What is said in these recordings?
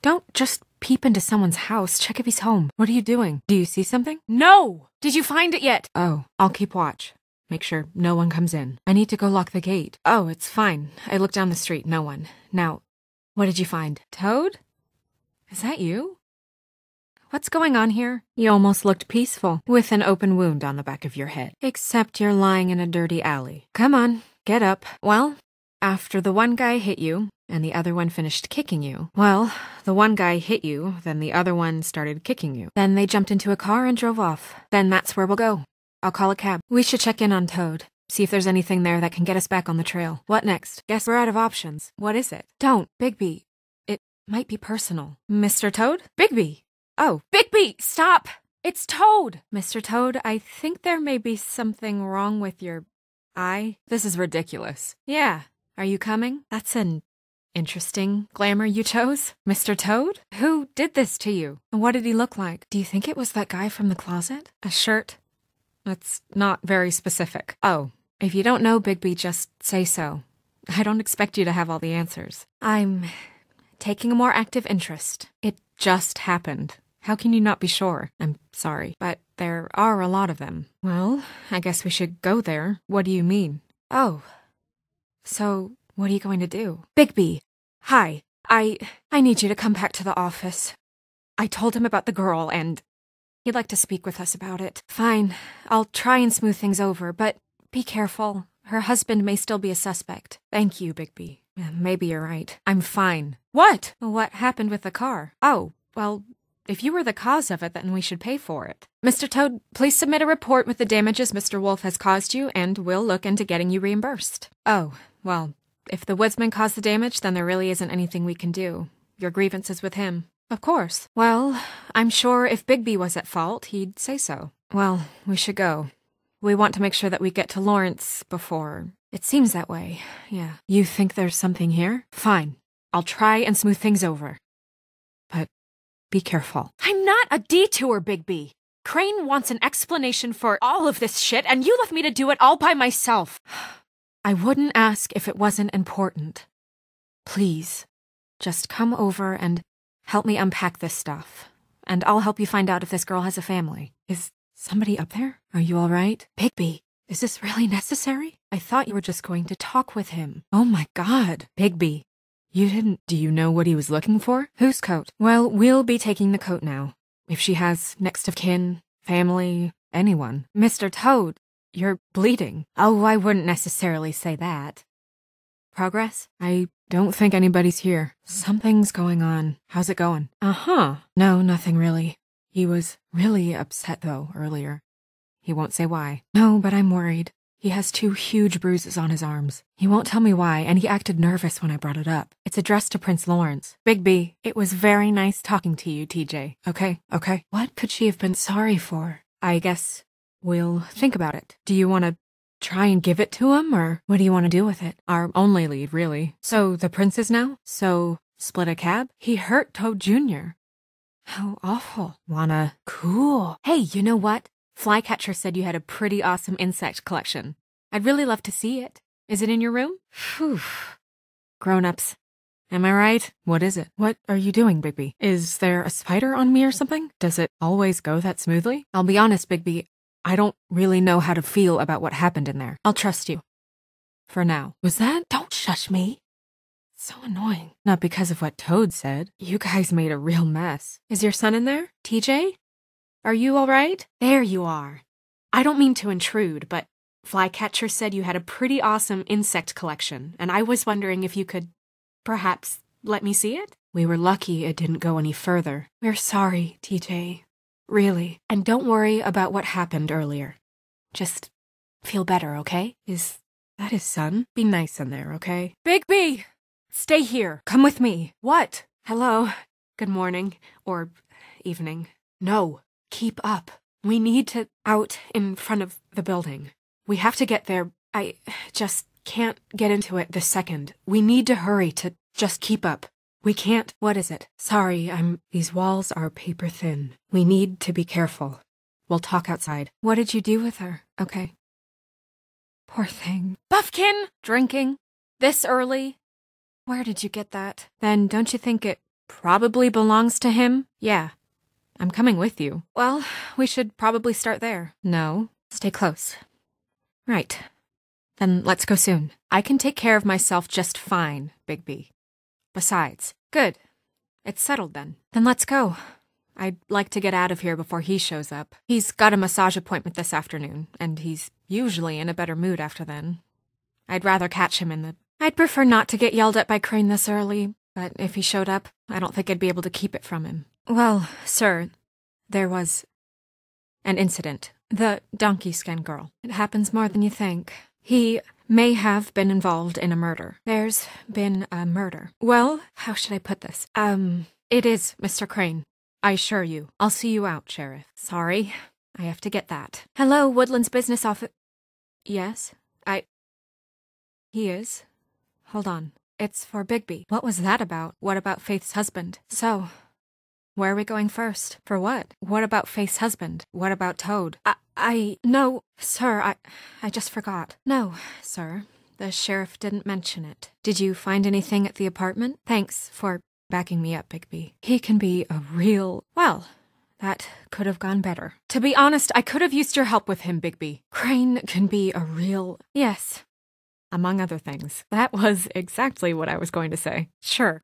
Don't just peep into someone's house. Check if he's home. What are you doing? Do you see something? No! Did you find it yet? Oh, I'll keep watch. Make sure no one comes in. I need to go lock the gate. Oh, it's fine. I looked down the street. No one. Now, what did you find? Toad? Is that you? What's going on here? You almost looked peaceful, with an open wound on the back of your head. Except you're lying in a dirty alley. Come on, get up. Well, after the one guy hit you, and the other one finished kicking you, well, the one guy hit you, then the other one started kicking you. Then they jumped into a car and drove off. Then that's where we'll go. I'll call a cab. We should check in on Toad. See if there's anything there that can get us back on the trail. What next? Guess we're out of options. What is it? Don't, Bigby. It might be personal. Mr. Toad? Bigby! Oh, Bigby, stop! It's Toad! Mr. Toad, I think there may be something wrong with your eye. This is ridiculous. Yeah. Are you coming? That's an interesting glamour you chose. Mr. Toad? Who did this to you? And what did he look like? Do you think it was that guy from the closet? A shirt? That's not very specific. Oh, if you don't know, Bigby, just say so. I don't expect you to have all the answers. I'm taking a more active interest. It just happened. How can you not be sure? I'm sorry, but there are a lot of them. Well, I guess we should go there. What do you mean? Oh, so what are you going to do? Bigby, hi. I need you to come back to the office. I told him about the girl and he'd like to speak with us about it. Fine, I'll try and smooth things over, but be careful. Her husband may still be a suspect. Thank you, Bigby. Maybe you're right. I'm fine. What? What happened with the car? Oh, well, if you were the cause of it, then we should pay for it. Mr. Toad, please submit a report with the damages Mr. Wolf has caused you, and we'll look into getting you reimbursed. Oh, well, if the woodsman caused the damage, then there really isn't anything we can do. Your grievance is with him. Of course. Well, I'm sure if Bigby was at fault, he'd say so. Well, we should go. We want to make sure that we get to Lawrence before. It seems that way, yeah. You think there's something here? Fine. I'll try and smooth things over. But be careful. I'm not a detour, Bigby. Crane wants an explanation for all of this shit, and you left me to do it all by myself. I wouldn't ask if it wasn't important. Please, just come over and help me unpack this stuff. And I'll help you find out if this girl has a family. Is somebody up there? Are you all right? Bigby, is this really necessary? I thought you were just going to talk with him. Oh my God. Bigby, you didn't... Do you know what he was looking for? Whose coat? Well, we'll be taking the coat now. If she has next of kin, family, anyone. Mr. Toad, you're bleeding. Oh, I wouldn't necessarily say that. Progress? I don't think anybody's here. Something's going on. How's it going? Uh-huh. No, nothing really. He was really upset, though, earlier. He won't say why. No, but I'm worried. He has 2 huge bruises on his arms. He won't tell me why, and he acted nervous when I brought it up. It's addressed to Prince Lawrence. Bigby, it was very nice talking to you, TJ. Okay. What could she have been sorry for? I guess we'll think about it. Do you want to try and give it to him, or what do you want to do with it? Our only lead, really. So the prince is now? So split a cab? He hurt Toad Jr. How awful. Cool. Hey, you know what? Flycatcher said you had a pretty awesome insect collection. I'd really love to see it. Is it in your room? Phew. Grown-ups. Am I right? What is it? What are you doing, Bigby? Is there a spider on me or something? Does it always go that smoothly? I'll be honest, Bigby. I don't really know how to feel about what happened in there. I'll trust you. For now. Was that? Don't shush me. So annoying. Not because of what Toad said. You guys made a real mess. Is your son in there? TJ? Are you all right? There you are. I don't mean to intrude, but Flycatcher said you had a pretty awesome insect collection, and I was wondering if you could, perhaps, let me see it? We were lucky it didn't go any further. We're sorry, TJ. Really. And don't worry about what happened earlier. Just feel better, okay? Is that his son? Be nice in there, okay? Bigby! Stay here. Come with me. What? Hello. Good morning. Or evening. No. Keep up. We need to out in front of the building. We have to get there. I just can't get into it this second. We need to hurry to just keep up. We can't. What is it? Sorry, these walls are paper thin. We need to be careful. We'll talk outside. What did you do with her? Okay. Poor thing. Buffkin! Drinking? This early? Where did you get that? Then don't you think it probably belongs to him? Yeah. I'm coming with you. Well, we should probably start there. No, stay close. Right. Then let's go soon. I can take care of myself just fine, Bigby. Besides, good. It's settled then. Then let's go. I'd like to get out of here before he shows up. He's got a massage appointment this afternoon, and he's usually in a better mood after then. I'd rather catch him in the... I'd prefer not to get yelled at by Crane this early, but if he showed up, I don't think I'd be able to keep it from him. Well, sir, there was an incident. The donkey skin girl. It happens more than you think. He may have been involved in a murder. There's been a murder. Well, how should I put this? It is Mr. Crane. I assure you. I'll see you out, Sheriff. Sorry, I have to get that. Hello, Woodland's business office. Yes, He is. Hold on. It's for Bigby. What was that about? What about Faith's husband? So, where are we going first? For what? What about Faith's husband? What about Toad? No, sir, I just forgot. No, sir, the sheriff didn't mention it. Did you find anything at the apartment? Thanks for backing me up, Bigby. He can be a real... Well, that could have gone better. To be honest, I could have used your help with him, Bigby. Crane can be a real... Yes, among other things. That was exactly what I was going to say. Sure.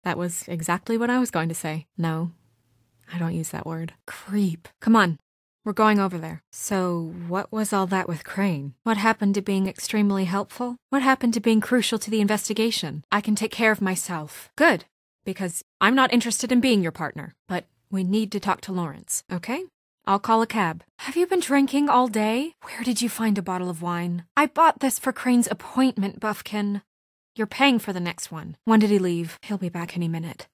That was exactly what I was going to say. No, I don't use that word. Creep. Come on. We're going over there. So, what was all that with Crane? What happened to being extremely helpful? What happened to being crucial to the investigation? I can take care of myself. Good, because I'm not interested in being your partner. But we need to talk to Lawrence, okay? I'll call a cab. Have you been drinking all day? Where did you find a bottle of wine? I bought this for Crane's appointment, Buffkin. You're paying for the next one. When did he leave? He'll be back any minute.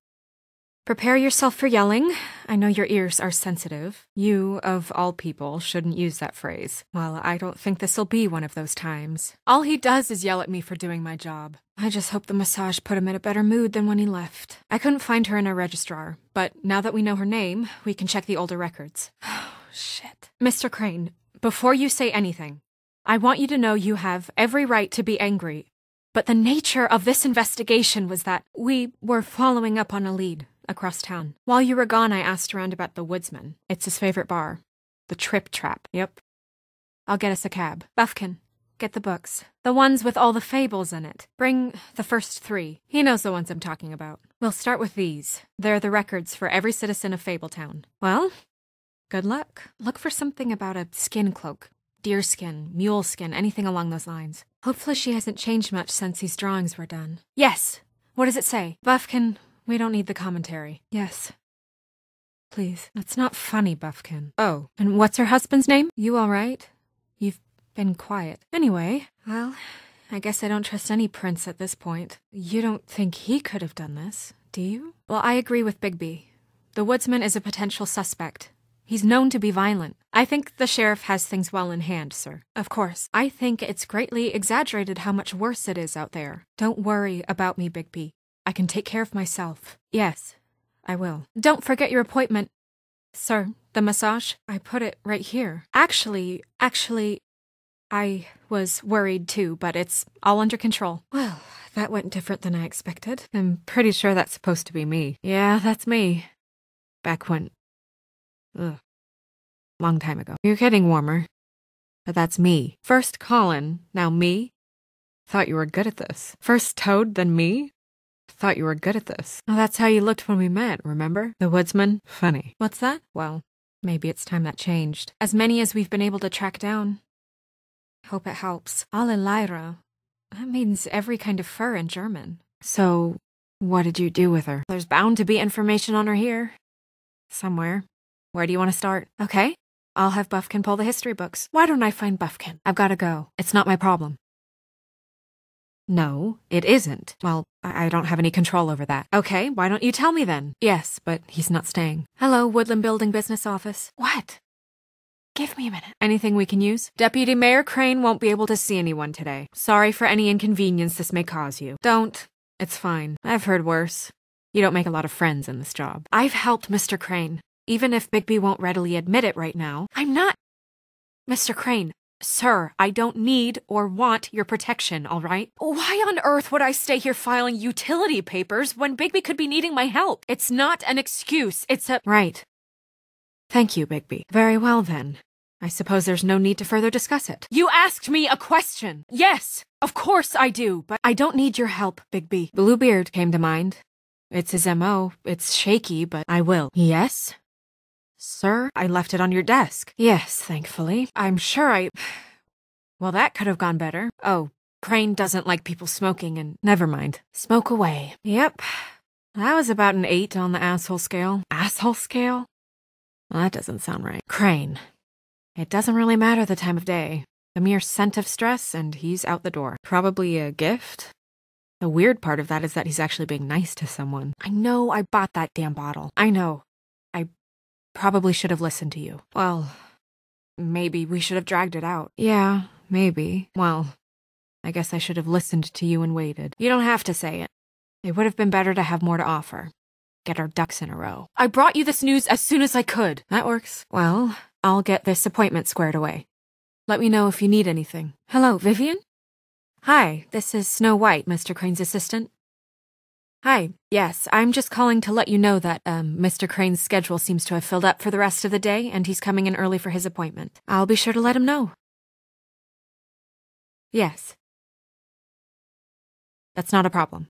Prepare yourself for yelling. I know your ears are sensitive. You, of all people, shouldn't use that phrase. Well, I don't think this'll be one of those times. All he does is yell at me for doing my job. I just hope the massage put him in a better mood than when he left. I couldn't find her in our registrar, but now that we know her name, we can check the older records. Oh, shit. Mr. Crane, before you say anything, I want you to know you have every right to be angry, but the nature of this investigation was that we were following up on a lead across town. While you were gone, I asked around about the Woodsman. It's his favorite bar. The Trip Trap. Yep. I'll get us a cab. Buffkin, get the books. The ones with all the fables in it. Bring the first 3. He knows the ones I'm talking about. We'll start with these. They're the records for every citizen of Fabletown. Well, good luck. Look for something about a skin cloak. Deerskin, mule skin, anything along those lines. Hopefully she hasn't changed much since these drawings were done. Yes. What does it say? Buffkin, we don't need the commentary. Yes. Please. That's not funny, Buffkin. Oh, and what's her husband's name? You all right? You've been quiet. Anyway, well, I guess I don't trust any prince at this point. You don't think he could have done this, do you? Well, I agree with Bigby. The Woodsman is a potential suspect. He's known to be violent. I think the sheriff has things well in hand, sir. Of course. I think it's greatly exaggerated how much worse it is out there. Don't worry about me, Bigby. I can take care of myself. Yes, I will. Don't forget your appointment. Sir, the massage? I put it right here. Actually, I was worried too, but it's all under control. Well, that went different than I expected. I'm pretty sure that's supposed to be me. Yeah, that's me. Back when... Ugh. Long time ago. You're getting warmer. But that's me. First Colin, now me? Thought you were good at this. First Toad, then me? Thought you were good at this. Oh, that's how you looked when we met, remember? The Woodsman? Funny. What's that? Well, maybe it's time that changed. As many as we've been able to track down. Hope it helps. Alle Lyra. That means every kind of fur in German. So, what did you do with her? There's bound to be information on her here. Somewhere. Where do you want to start? Okay. I'll have Buffkin pull the history books. Why don't I find Buffkin? I've got to go. It's not my problem. No, it isn't. Well, I don't have any control over that. Okay, why don't you tell me then? Yes, but he's not staying. Hello, Woodland Building Business Office. What? Give me a minute. Anything we can use? Deputy Mayor Crane won't be able to see anyone today. Sorry for any inconvenience this may cause you. Don't. It's fine. I've heard worse. You don't make a lot of friends in this job. I've helped Mr. Crane. Even if Bigby won't readily admit it right now. I'm not... Mr. Crane, Sir, I don't need or want your protection, all right? Why on earth would I stay here filing utility papers when Bigby could be needing my help? It's not an excuse, it's a— Right. Thank you, Bigby. Very well, then. I suppose there's no need to further discuss it. You asked me a question! Yes, of course I do, but I don't need your help, Bigby. Bluebeard came to mind. It's his M.O. It's shaky, but I will. Yes? Sir, I left it on your desk. Yes, thankfully. I'm sure Well, that could have gone better. Oh, Crane doesn't like people smoking and— Never mind. Smoke away. Yep. That was about an 8 on the asshole scale. Asshole scale? Well, that doesn't sound right. Crane. It doesn't really matter the time of day. The mere scent of stress, and he's out the door. Probably a gift? The weird part of that is that he's actually being nice to someone. I know I bought that damn bottle. I know. I probably should have listened to you. Well, maybe we should have dragged it out. Yeah, maybe. Well, I guess I should have listened to you and waited. You don't have to say it. It would have been better to have more to offer. Get our ducks in a row. I brought you this news as soon as I could. That works. Well, I'll get this appointment squared away. Let me know if you need anything. Hello, Vivian? Hi, this is Snow White, Mr. Crane's assistant. Hi, yes, I'm just calling to let you know that, Mr. Crane's schedule seems to have filled up for the rest of the day, and he's coming in early for his appointment. I'll be sure to let him know. Yes. That's not a problem.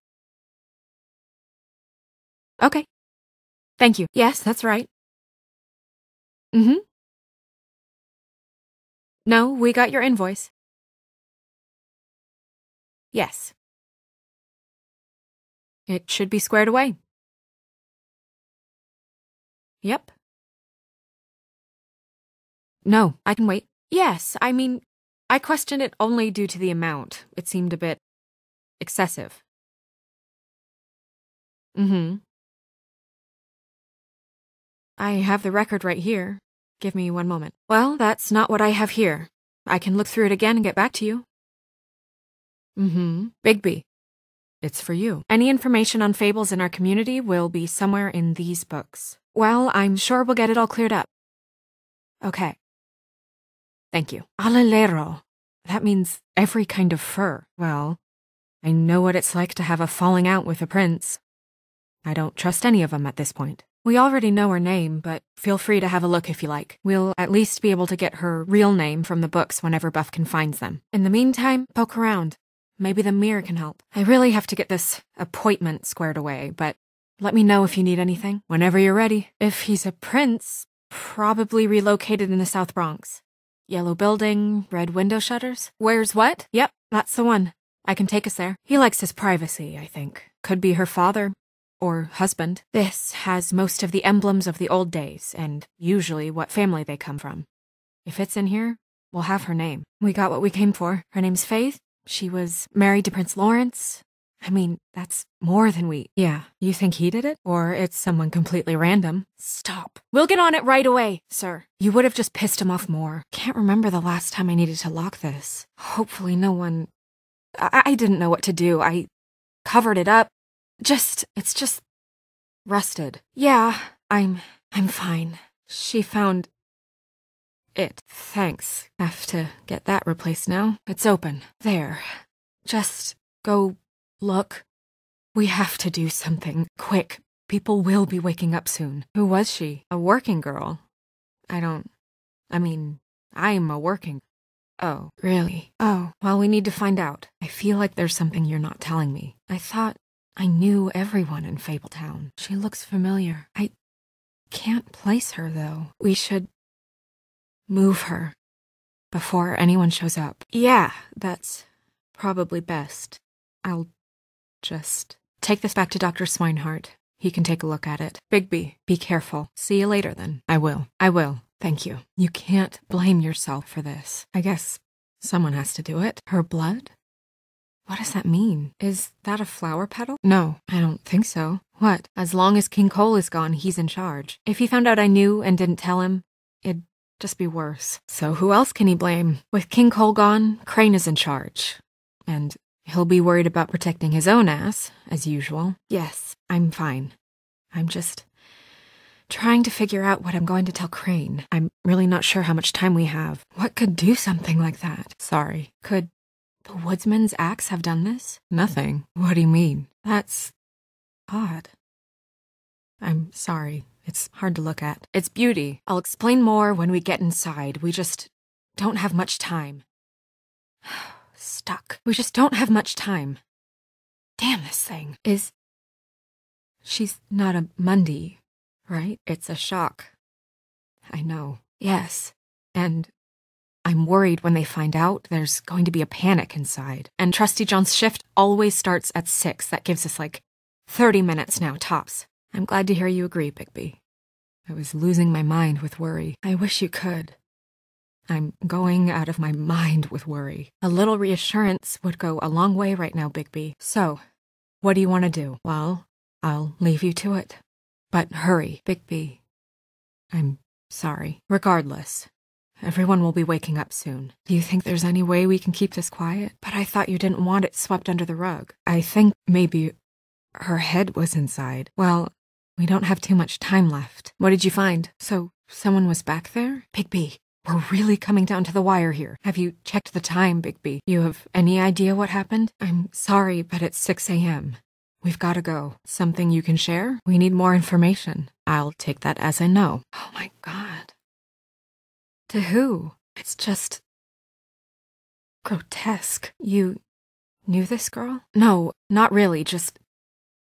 Okay. Thank you. Yes, that's right. Mm-hmm. No, we got your invoice. Yes. It should be squared away. Yep. No, I can wait. Yes, I mean, I questioned it only due to the amount. It seemed a bit excessive. Mm-hmm. I have the record right here. Give me one moment. Well, that's not what I have here. I can look through it again and get back to you. Mm-hmm. Bigby. It's for you. Any information on fables in our community will be somewhere in these books. Well, I'm sure we'll get it all cleared up. Okay. Thank you. Alelero. That means every kind of fur. Well, I know what it's like to have a falling out with a prince. I don't trust any of them at this point. We already know her name, but feel free to have a look if you like. We'll at least be able to get her real name from the books whenever Buffkin finds them. In the meantime, poke around. Maybe the mirror can help. I really have to get this appointment squared away, but let me know if you need anything. Whenever you're ready. If he's a prince, probably relocated in the South Bronx. Yellow building, red window shutters. Where's what? Yep, that's the one. I can take us there. He likes his privacy, I think. Could be her father. Or husband. This has most of the emblems of the old days, and usually what family they come from. If it's in here, we'll have her name. We got what we came for. Her name's Faith. She was married to Prince Lawrence. I mean, that's more than we— Yeah, you think he did it? Or it's someone completely random? Stop. We'll get on it right away, sir. You would have just pissed him off more. Can't remember the last time I needed to lock this. Hopefully no one— I didn't know what to do. I covered it up. It's just rusted. Yeah, I'm fine. She found it. Thanks. Have to get that replaced now. It's open. There. Just go look. We have to do something. Quick. People will be waking up soon. Who was she? A working girl? I'm a working— Oh, really? Oh, well, we need to find out. I feel like there's something you're not telling me. I thought I knew everyone in Fabletown. She looks familiar. I can't place her, though. We should move her before anyone shows up. Yeah, that's probably best. I'll just take this back to Dr. Swinehart. He can take a look at it. Bigby, be careful. See you later, then. I will. Thank you. You can't blame yourself for this. I guess someone has to do it. Her blood? What does that mean? Is that a flower petal? No, I don't think so. What? As long as King Cole is gone, he's in charge. If he found out I knew and didn't tell him, it'd just be worse. So who else can he blame? With King Cole gone, Crane is in charge. And he'll be worried about protecting his own ass, as usual. Yes, I'm fine. I'm just trying to figure out what I'm going to tell Crane. I'm really not sure how much time we have. What could do something like that? Sorry. Could the woodsman's axe have done this? Nothing. What do you mean? That's odd. I'm sorry. It's hard to look at. It's beauty. I'll explain more when we get inside. We just don't have much time. Stuck. We just don't have much time. Damn this thing. She's not a Mundy, right? It's a shock. I know. Yes. And I'm worried when they find out there's going to be a panic inside. And Trusty John's shift always starts at 6. That gives us like 30 minutes now, tops. I'm glad to hear you agree, Bigby. I was losing my mind with worry. I wish you could. I'm going out of my mind with worry. A little reassurance would go a long way right now, Bigby. So, what do you want to do? Well, I'll leave you to it. But hurry, Bigby. I'm sorry. Regardless, everyone will be waking up soon. Do you think there's any way we can keep this quiet? But I thought you didn't want it swept under the rug. I think maybe her head was inside. Well, we don't have too much time left. What did you find? So, someone was back there? Bigby, we're really coming down to the wire here. Have you checked the time, Bigby? You have any idea what happened? I'm sorry, but it's 6 a.m. We've got to go. Something you can share? We need more information. I'll take that as a no. Oh my God. To who? It's just grotesque. You knew this girl? No, not really, just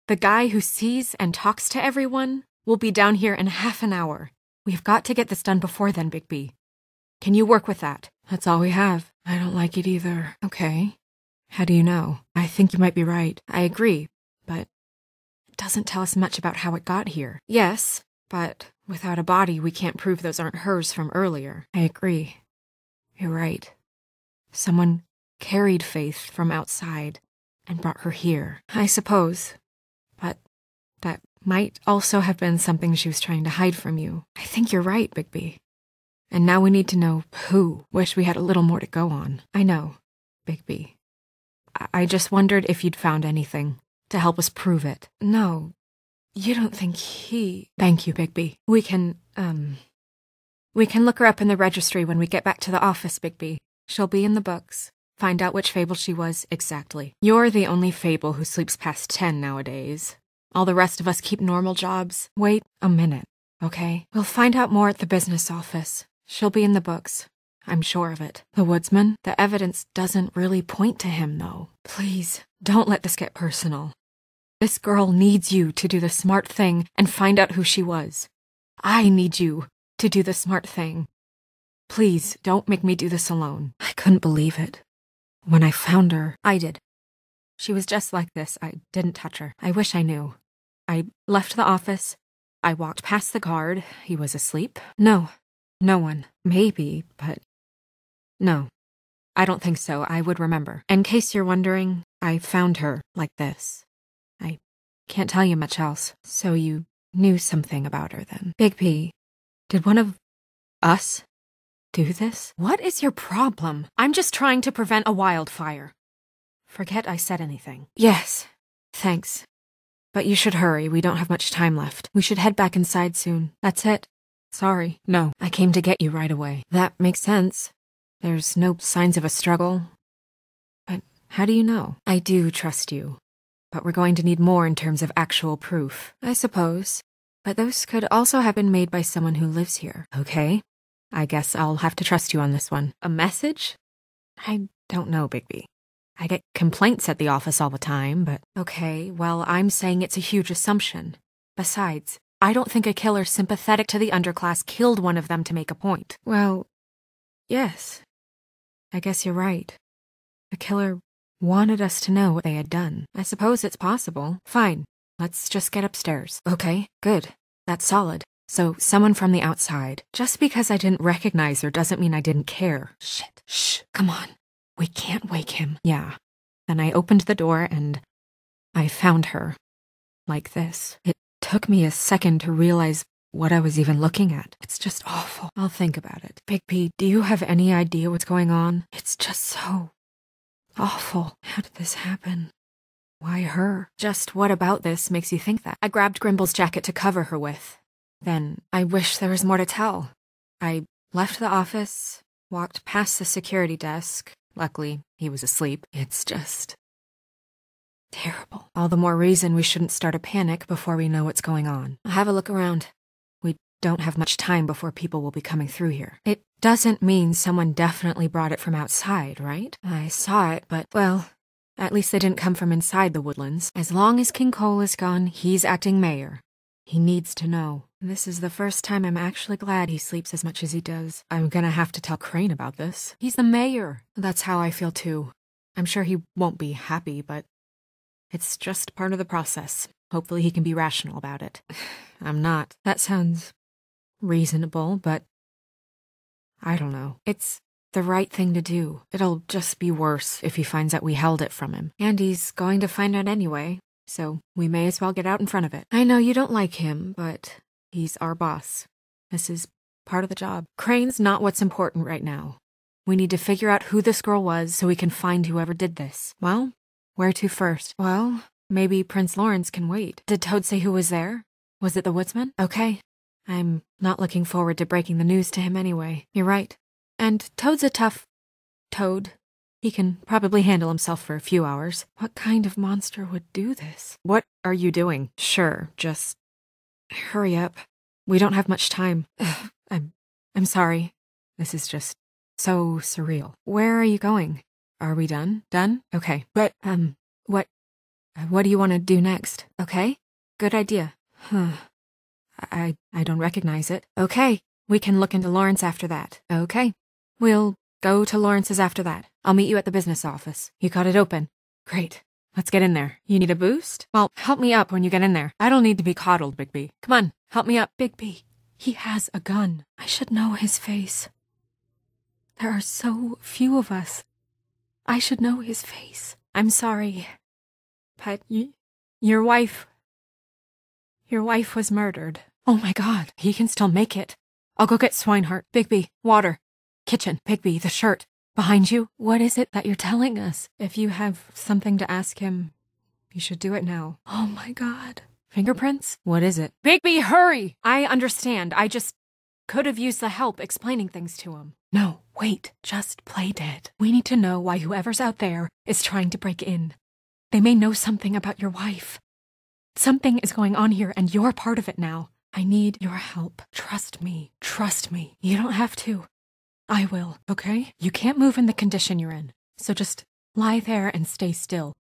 the guy who sees and talks to everyone will be down here in half an hour. We've got to get this done before then, Bigby. Can you work with that? That's all we have. I don't like it either. Okay. How do you know? I think you might be right. I agree, but it doesn't tell us much about how it got here. Yes, but without a body, we can't prove those aren't hers from earlier. I agree. You're right. Someone carried Faith from outside and brought her here. I suppose. But that might also have been something she was trying to hide from you. I think you're right, Bigby. And now we need to know who. Wish we had a little more to go on. I know, Bigby. I just wondered if you'd found anything to help us prove it. No, you don't think he... Thank you, Bigby. We can look her up in the registry when we get back to the office, Bigby. She'll be in the books. Find out which Fable she was exactly. You're the only Fable who sleeps past 10 nowadays. All the rest of us keep normal jobs. Wait a minute, okay? We'll find out more at the business office. She'll be in the books. I'm sure of it. The woodsman? The evidence doesn't really point to him, though. Please, don't let this get personal. This girl needs you to do the smart thing and find out who she was. I need you to do the smart thing. Please, don't make me do this alone. I couldn't believe it. When I found her, I did. She was just like this. I didn't touch her. I wish I knew. I left the office. I walked past the guard. He was asleep. No one. Maybe, but no. I don't think so. I would remember. In case you're wondering, I found her like this. I can't tell you much else. So you knew something about her then. Bigby, did one of us do this? What is your problem? I'm just trying to prevent a wildfire. Forget I said anything. Yes, thanks. But you should hurry. We don't have much time left. We should head back inside soon. That's it. Sorry. No, I came to get you right away. That makes sense. There's no signs of a struggle. But how do you know? I do trust you. But we're going to need more in terms of actual proof. I suppose. But those could also have been made by someone who lives here. Okay. I guess I'll have to trust you on this one. A message? I don't know, Bigby. I get complaints at the office all the time, but... Okay, well, I'm saying it's a huge assumption. Besides, I don't think a killer sympathetic to the underclass killed one of them to make a point. Well, yes. I guess you're right. The killer wanted us to know what they had done. I suppose it's possible. Fine. Let's just get upstairs. Okay, good. That's solid. So, someone from the outside. Just because I didn't recognize her doesn't mean I didn't care. Shit. Shh. Come on. We can't wake him. Yeah. Then I opened the door and I found her. Like this. It took me a second to realize what I was even looking at. It's just awful. I'll think about it. Bigby, do you have any idea what's going on? It's just so awful. How did this happen? Why her? Just what about this makes you think that? I grabbed Grimble's jacket to cover her with. Then I wish there was more to tell. I left the office, walked past the security desk. Luckily, he was asleep. It's just terrible. All the more reason we shouldn't start a panic before we know what's going on. I'll have a look around. We don't have much time before people will be coming through here. It doesn't mean someone definitely brought it from outside, right? I saw it, but, well, at least they didn't come from inside the woodlands. As long as King Cole is gone, he's acting mayor. He needs to know. This is the first time I'm actually glad he sleeps as much as he does. I'm gonna have to tell Crane about this. He's the mayor. That's how I feel too. I'm sure he won't be happy, but it's just part of the process. Hopefully he can be rational about it. I'm not. That sounds reasonable, but I don't know. It's the right thing to do. It'll just be worse if he finds out we held it from him. And he's going to find out anyway, so we may as well get out in front of it. I know you don't like him, but he's our boss. This is part of the job. Crane's not what's important right now. We need to figure out who this girl was so we can find whoever did this. Well, where to first? Well, maybe Prince Lawrence can wait. Did Toad say who was there? Was it the woodsman? Okay. I'm not looking forward to breaking the news to him anyway. You're right. And Toad's a tough Toad. He can probably handle himself for a few hours. What kind of monster would do this? What are you doing? Sure, just hurry up. We don't have much time. I'm sorry. This is just so surreal. Where are you going? Are we done? Done? Okay. But, what do you want to do next? Okay? Good idea. Huh. I don't recognize it. Okay. We can look into Lawrence after that. Okay. We'll go to Lawrence's after that. I'll meet you at the business office. You got it open. Great. Let's get in there. You need a boost? Well, help me up when you get in there. I don't need to be coddled, Bigby. Come on, help me up. Bigby, he has a gun. I should know his face. There are so few of us. I should know his face. I'm sorry. But your wife was murdered. Oh my God, he can still make it. I'll go get Swinehart. Bigby, water. Kitchen. Bigby, the shirt. Behind you. What is it that you're telling us? If you have something to ask him, you should do it now. Oh my God. Fingerprints? What is it? Bigby, hurry! I understand. I just could have used the help explaining things to him. No, wait. Just play dead. We need to know why whoever's out there is trying to break in. They may know something about your wife. Something is going on here, and you're part of it now. I need your help. Trust me. Trust me. You don't have to. I will, okay? You can't move in the condition you're in, so just lie there and stay still.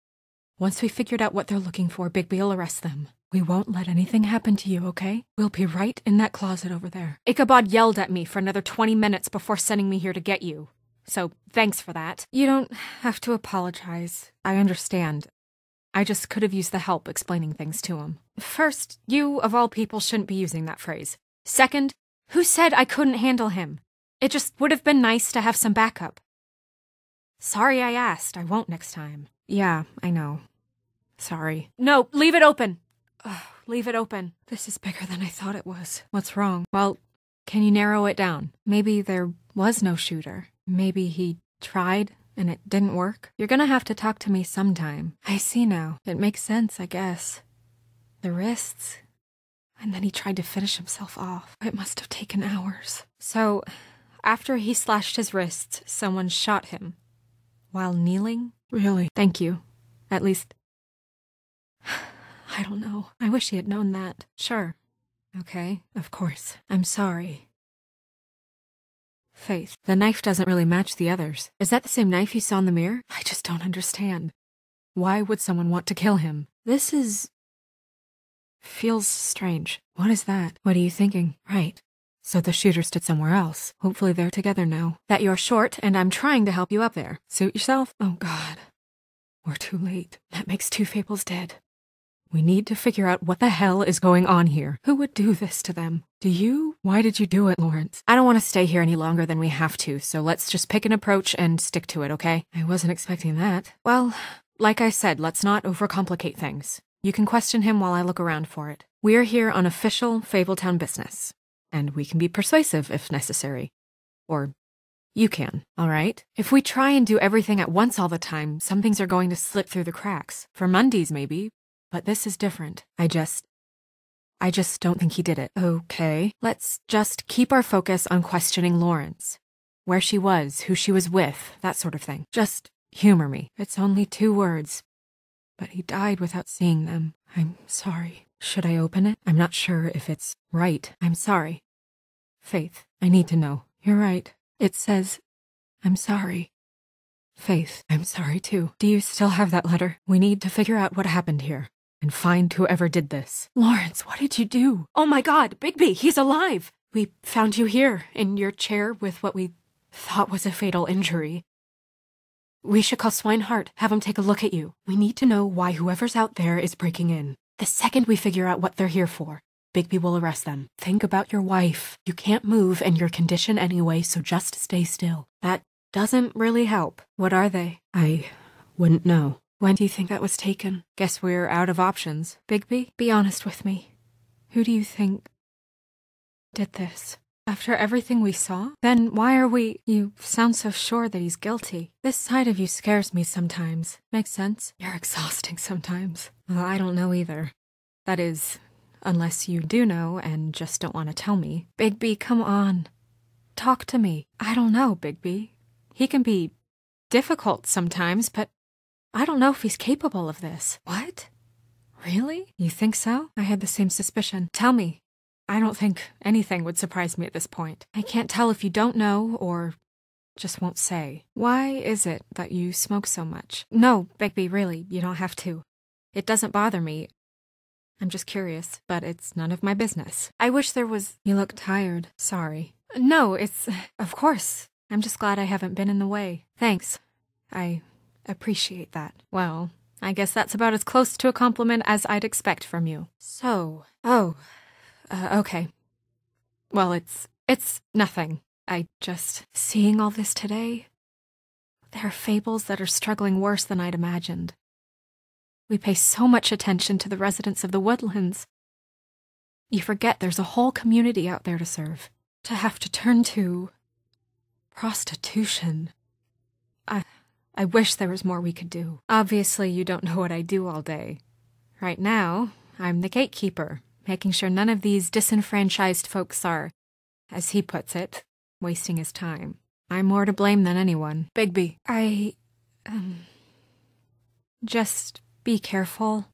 Once we figured out what they're looking for, Bigby will arrest them. We won't let anything happen to you, okay? We'll be right in that closet over there. Ichabod yelled at me for another 20 minutes before sending me here to get you. So, thanks for that. You don't have to apologize. I understand. I just could have used the help explaining things to him. First, you, of all people, shouldn't be using that phrase. Second, who said I couldn't handle him? It just would have been nice to have some backup. Sorry I asked. I won't next time. Yeah, I know. Sorry. No, leave it open. Ugh, leave it open. This is bigger than I thought it was. What's wrong? Well, can you narrow it down? Maybe there was no shooter. Maybe he tried and it didn't work. You're gonna have to talk to me sometime. I see now. It makes sense, I guess. The wrists. And then he tried to finish himself off. It must have taken hours. So, after he slashed his wrists, someone shot him. While kneeling? Really? Thank you. At least, I don't know. I wish he had known that. Sure. Okay, of course. I'm sorry. Faith, the knife doesn't really match the others. Is that the same knife you saw in the mirror? I just don't understand. Why would someone want to kill him? Feels strange. What is that? What are you thinking? Right. So the shooter stood somewhere else. Hopefully they're together now. That you're short, and I'm trying to help you up there. Suit yourself? Oh, God. We're too late. That makes two Fables dead. We need to figure out what the hell is going on here. Who would do this to them? Do you? Why did you do it, Lawrence? I don't want to stay here any longer than we have to, so let's just pick an approach and stick to it, okay? I wasn't expecting that. Well, like I said, let's not overcomplicate things. You can question him while I look around for it. We're here on official Fabletown business, and we can be persuasive if necessary. Or you can, all right? If we try and do everything at once all the time, some things are going to slip through the cracks. For Mondays, maybe. But this is different. I just don't think he did it. Okay. Let's just keep our focus on questioning Lawrence. Where she was, who she was with, that sort of thing. Just humor me. It's only 2 words. But he died without seeing them. I'm sorry. Should I open it? I'm not sure if it's right. I'm sorry. Faith, I need to know. You're right. It says, I'm sorry. Faith, I'm sorry too. Do you still have that letter? We need to figure out what happened here and find whoever did this. Lawrence, what did you do? Oh my God, Bigby, he's alive! We found you here, in your chair with what we thought was a fatal injury. We should call Swinehart, have him take a look at you. We need to know why whoever's out there is breaking in. The second we figure out what they're here for, Bigby will arrest them. Think about your wife. You can't move and your condition anyway, so just stay still. That doesn't really help. What are they? I wouldn't know. When do you think that was taken? Guess we're out of options. Bigby, be honest with me. Who do you think did this? After everything we saw? Then why are we— You sound so sure that he's guilty. This side of you scares me sometimes. Makes sense? You're exhausting sometimes. Well, I don't know either. That is, unless you do know and just don't want to tell me. Bigby, come on. Talk to me. I don't know, Bigby. He can be difficult sometimes, but I don't know if he's capable of this. What? Really? You think so? I had the same suspicion. Tell me. I don't think anything would surprise me at this point. I can't tell if you don't know or just won't say. Why is it that you smoke so much? No, Bigby, really, you don't have to. It doesn't bother me. I'm just curious, but it's none of my business. I wish there was— You look tired. Sorry. No, it's— Of course. I'm just glad I haven't been in the way. Thanks. I appreciate that. Well, I guess that's about as close to a compliment as I'd expect from you. So— okay. Well, it's nothing. Seeing all this today, there are fables that are struggling worse than I'd imagined. We pay so much attention to the residents of the woodlands. You forget there's a whole community out there to serve. To have to turn to prostitution. I wish there was more we could do. Obviously, you don't know what I do all day. Right now, I'm the gatekeeper, making sure none of these disenfranchised folks are, as he puts it, wasting his time. I'm more to blame than anyone. Bigby, just be careful.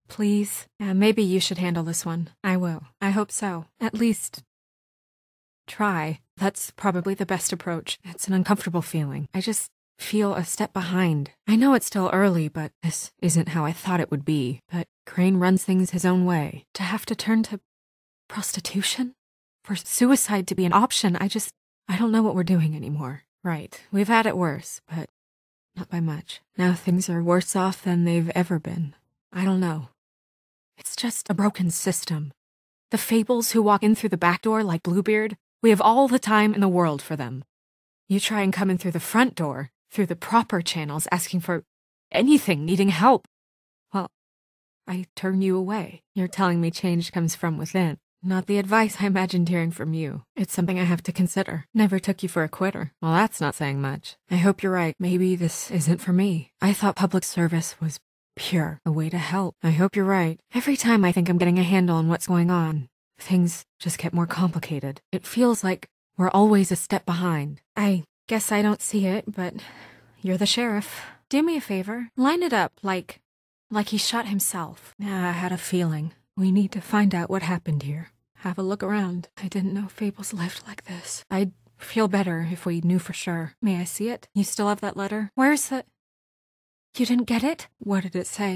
Please. Maybe you should handle this one. I will. I hope so. At least try. That's probably the best approach. It's an uncomfortable feeling. I just feel a step behind. I know it's still early, but this isn't how I thought it would be. But Crane runs things his own way. To have to turn to prostitution? For suicide to be an option, I don't know what we're doing anymore. Right. We've had it worse, but not by much. Now things are worse off than they've ever been. I don't know. It's just a broken system. The fables who walk in through the back door like Bluebeard, we have all the time in the world for them. You try and come in through the front door, through the proper channels, asking for anything, needing help. Well, I turn you away. You're telling me change comes from within. Not the advice I imagined hearing from you. It's something I have to consider. Never took you for a quitter. Well, that's not saying much. I hope you're right. Maybe this isn't for me. I thought public service was pure, a way to help. I hope you're right. Every time I think I'm getting a handle on what's going on, things just get more complicated. It feels like we're always a step behind. I guess I don't see it, but you're the sheriff. Do me a favor. Line it up like he shot himself. I had a feeling. We need to find out what happened here. Have a look around. I didn't know fables lived like this. I'd feel better if we knew for sure. May I see it? You still have that letter? Where's the— You didn't get it? What did it say?